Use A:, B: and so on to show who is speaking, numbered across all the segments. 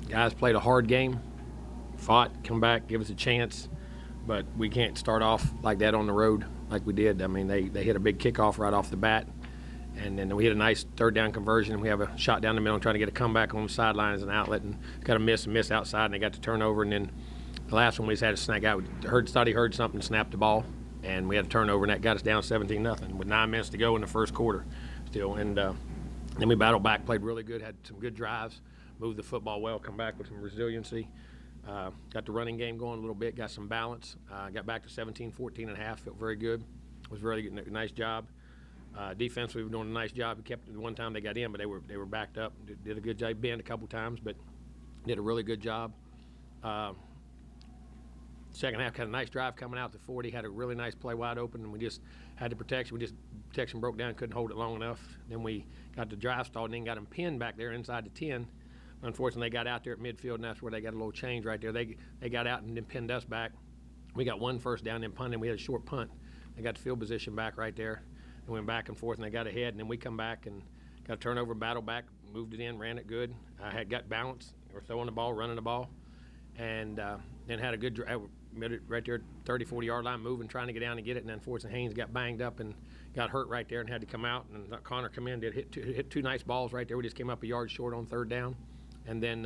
A: Guys played a hard game, fought, come back, give us a chance, but we can't start off like that on the road like we did. I mean, they hit a big kickoff right off the bat, and then we hit a nice third down conversion, and we have a shot down the middle and trying to get a comeback on the sideline as an outlet, and got a miss outside, and they got the turnover, and then the last one we just had a snag out. Thought he heard something, snapped the ball, and we had a turnover, and that got us down 17-0 with 9 minutes to go in the first quarter still. And then we battled back, played really good, had some good drives, moved the football well, come back with some resiliency. Got the running game going a little bit, got some balance. Got back to 17-14 and a half, felt very good. It was really good, nice job. Defense, we were doing a nice job. We kept the one time they got in, but they were backed up. Did a good job, bent a couple times, but did a really good job. Second half had a nice drive coming out to 40, had a really nice play wide open, and we just had the protection. Protection broke down, couldn't hold it long enough. Then we got the drive stalled and then got them pinned back there inside the 10. Unfortunately, they got out there at midfield, and that's where they got a little change right there. They got out and then pinned us back. We got one first down, then punted. We had a short punt. They got the field position back right there and went back and forth, and they got ahead. And then we come back and got a turnover, battle back, moved it in, ran it good. Had got balance. We're throwing the ball, running the ball, and then had a good drive right there, 30, 40-yard line, moving, trying to get down and get it. And unfortunately, Haynes got banged up and got hurt right there and had to come out. And Connor come in, hit two nice balls right there. We just came up a yard short on third down. And then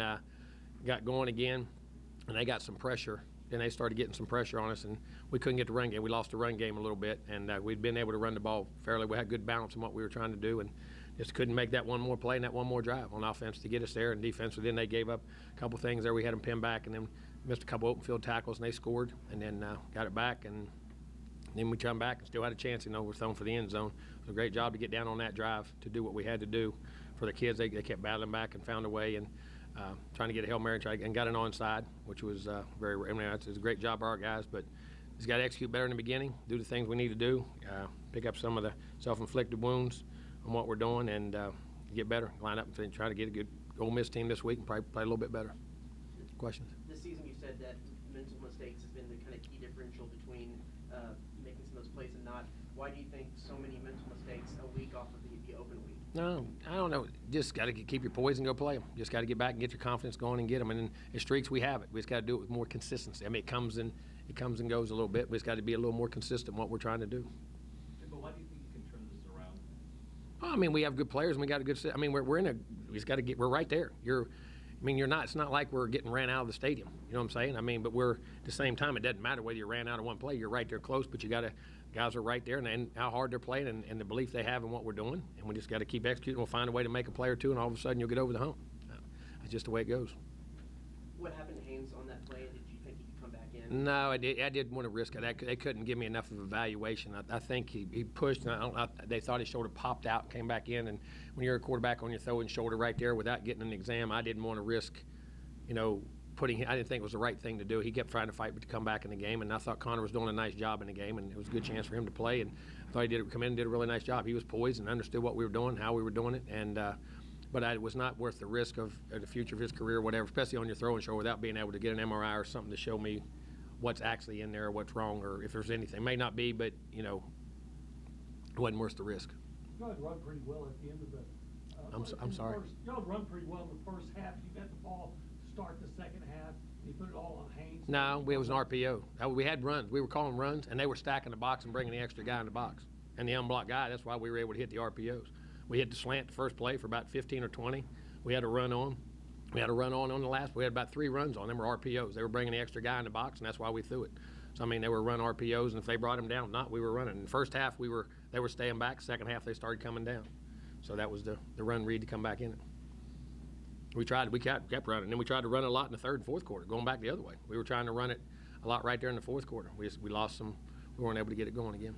A: got going again, and they got some pressure. Then they started getting some pressure on us, and we couldn't get the run game. We lost the run game a little bit, and we'd been able to run the ball fairly. We had good balance in what we were trying to do, and just couldn't make that one more play and that one more drive on offense to get us there. And defensively, then they gave up a couple things there. We had them pinned back, and then missed a couple open field tackles, and they scored, and then got it back. And then we come back and still had a chance, we're thrown for the end zone. It was a great job to get down on that drive to do what we had to do for the kids. They kept battling back and found a way, and trying to get a Hail Mary and got an onside, which was it's a great job by our guys, but he's got to execute better in the beginning, do the things we need to do, pick up some of the self-inflicted wounds on what we're doing, and get better, line up and try to get a good Ole Miss team this week and probably play a little bit better. Questions?
B: This season you said that mental mistakes has been the kind of key differential between making some of those plays and not. Why do you think so many mental mistakes a week off of the open week?
A: No, I don't know. Just got to keep your poise and go play them. Just got to get back and get your confidence going and get them. And in streaks, we have it. We just got to do it with more consistency. I mean, it comes and goes a little bit. We just got to be a little more consistent in what we're trying to do.
C: But why do you think you can turn this around?
A: Well, I mean, we have good players and we got a good. I mean, we just got to get. We're right there. You're not. It's not like we're getting ran out of the stadium. You know what I'm saying? I mean, but we're at the same time. It doesn't matter whether you ran out of one play. You're right there close, but you got to. Guys are right there, and how hard they're playing, and the belief they have in what we're doing, and we just got to keep executing. We'll find a way to make a play or two, and all of a sudden you'll get over the hump. That's just the way it goes.
B: What happened to Haynes on that play? Did you think he could come back in?
A: No, I didn't want to risk it. They couldn't give me enough of a valuation. I think he pushed, and they thought his shoulder popped out, came back in, and when you're a quarterback on your throwing shoulder right there without getting an exam, I didn't want to risk, I didn't think it was the right thing to do. He kept trying to fight to come back in the game, and I thought Connor was doing a nice job in the game, and it was a good chance for him to play. And I thought he come in and did a really nice job. He was poised and understood what we were doing, how we were doing it, and but it was not worth the risk of the future of his career or whatever, especially on your throwing shoulder, without being able to get an MRI or something to show me what's actually in there or what's wrong or if there's anything. It may not be, but it wasn't worth the risk.
D: You had run pretty well at the end of the.
A: I'm sorry.
D: You had run pretty well in the first half. You got the ball to start the second half. You put it all on Haynes.
A: No, it was an RPO. We had runs. We were calling runs, and they were stacking the box and bringing the extra guy in the box. And the unblocked guy, that's why we were able to hit the RPOs. We hit the slant the first play for about 15 or 20. We had a run on. We had a run on the last. We had about 3 runs on them were RPOs. They were bringing the extra guy in the box, and that's why we threw it. So, they were run RPOs, and if they brought them down, we were running. In the first half, they were staying back. Second half, they started coming down. So that was the run read to come back in it. We kept running. And then we tried to run a lot in the third and fourth quarter, going back the other way. We were trying to run it a lot right there in the fourth quarter. We lost some. We weren't able to get it going again.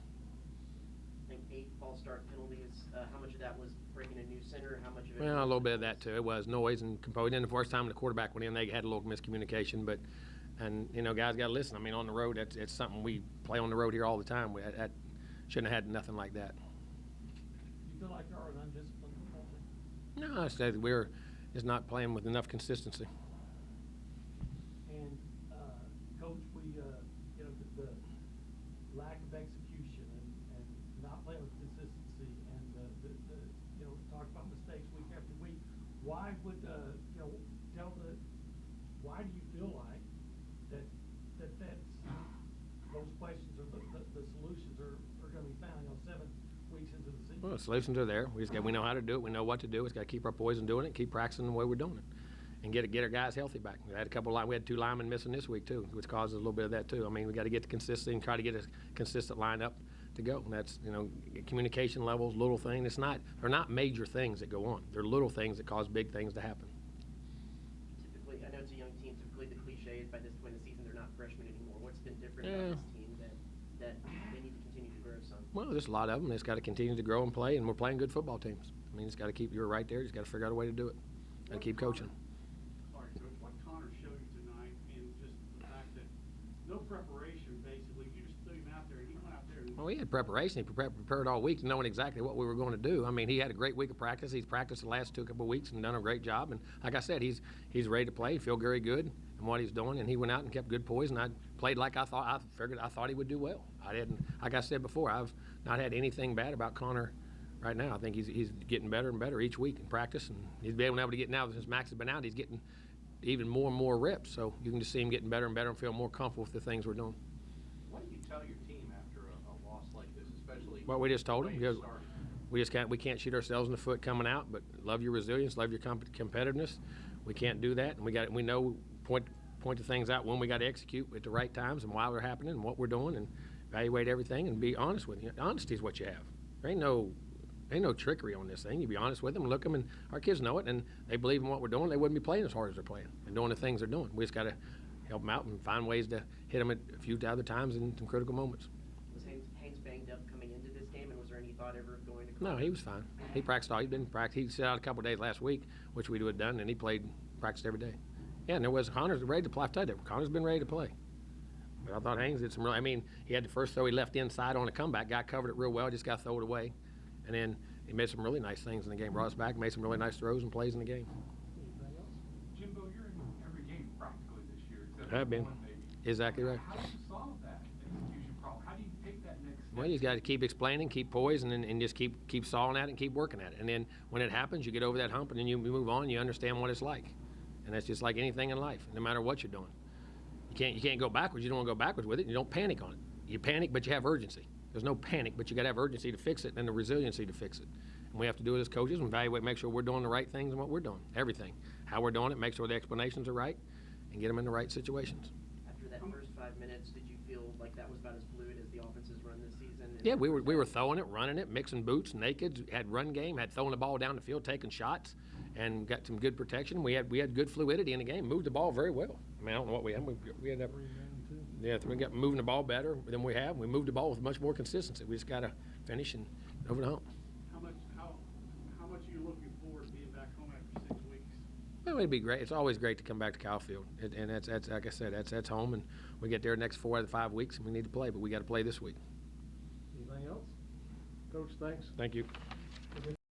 B: I think 8 false start penalties. How much of that was breaking a new center? How much of it?
A: Well, a little bit of that too. It was noise and composing. The first time the quarterback went in, they had a little miscommunication. But guys got to listen. On the road, it's something we play on the road here all the time. We shouldn't have had nothing like that.
D: You feel like you're an undisciplined football team?
A: No, I said we're just not playing with enough consistency.
D: And Coach, the lack of execution and not playing with consistency, and talk about mistakes week after week. Why would tell the
A: Well, the solutions are there. We know how to do it. We know what to do. We just got to keep our poise in doing it, keep practicing the way we're doing it, and get our guys healthy back. We had 2 linemen missing this week too, which causes a little bit of that too. I mean, we got to get the consistency and try to get a consistent lineup to go. And that's, communication levels, little things. They're not major things that go on. They're little things that cause big things to happen.
B: Typically, I know it's a young team. Typically, the cliche is by this point in the season they're not freshmen anymore. What's been different about this team that they need to continue to grow some?
A: Well, there's a lot of them. It's got to continue to grow and play, and we're playing good football teams. I mean, it's got to keep. You're right there. You just got to figure out a way to do it. Got to keep coaching.
E: Sorry, Coach, what Connor showed you tonight, and just the fact that no preparation, basically, you just threw him out there, and he went out there and.
A: Well, he had preparation. He prepared all week, knowing exactly what we were going to do. I mean, he had a great week of practice. He's practiced the last couple of weeks and done a great job. And like I said, he's ready to play. Feel very good in what he's doing. And he went out and kept good poise. And I played like I thought he would do well. I didn't. Like I said before, I've not had anything bad about Connor right now. I think he's getting better and better each week in practice. And he's been able to get now since Max has been out. He's getting even more and more reps. So you can just see him getting better and better and feel more comfortable with the things we're doing.
C: What do you tell your team after a loss like this, especially?
A: Well, we just told them.
C: the way it started?
A: We can't shoot ourselves in the foot coming out, but love your resilience, love your competitiveness. We can't do that, and we know point the things out when we got to execute at the right times and why they're happening and what we're doing, and evaluate everything and be honest with you. Honesty is what you have. There ain't no trickery on this thing. You be honest with them, look them, and our kids know it, and they believe in what we're doing. They wouldn't be playing as hard as they're playing and doing the things they're doing. We just got to help them out and find ways to hit them at a few other times in some critical moments.
B: Was Haynes banged up coming into this game, and was there any thought ever of going to?
A: No, he was fine. He practiced all. He'd been practicing. He sat out a couple of days last week, which we would have done, and he practiced every day. Yeah, and there was Connor's ready to play. I've told you, Connor's been ready to play. But I thought Haynes did some real. I mean, he had the first throw he left inside on a comeback. Guy covered it real well. Just got to throw it away, and then he made some really nice things in the game. Brought us back, made some really nice throws and plays in the game.
D: Anything else?
E: Jimbo, you're in every game practically this year, except
A: I've been.
E: for one, maybe.
A: Exactly right.
E: How do you solve that execution problem? How do you take that next step?
A: Well, you just got to keep explaining, keep poise, and just keep sawing at it and keep working at it. And then when it happens, you get over that hump, and then you move on. You understand what it's like, and that's just like anything in life, no matter what you're doing. You can't go backwards. You don't want to go backwards with it. You don't panic on it. You panic, but you have urgency. There's no panic, but you got to have urgency to fix it and the resiliency to fix it. And we have to do it as coaches and evaluate, make sure we're doing the right things and what we're doing, everything, how we're doing it, make sure the explanations are right, and get them in the right situations.
B: After that first 5 minutes, did you feel like that was about as fluid as the offense has run this season?
A: Yeah, we were throwing it, running it, mixing boots, naked, had run game, had throwing the ball down the field, taking shots, and got some good protection. We had good fluidity in the game, moved the ball very well. I mean, I don't know what we had. We had that. Yeah, we got moving the ball better than we have. We moved the ball with much more consistency. We just got to finish and over the hump.
E: How much are you looking forward to being back home after 6 weeks?
A: Well, it'd be great. It's always great to come back to Kyle Field, and that's like I said, that's home, and we get there next 4 out of 5 weeks, and we need to play, but we got to play this week.
D: Anything else? Coach, thanks.
A: Thank you.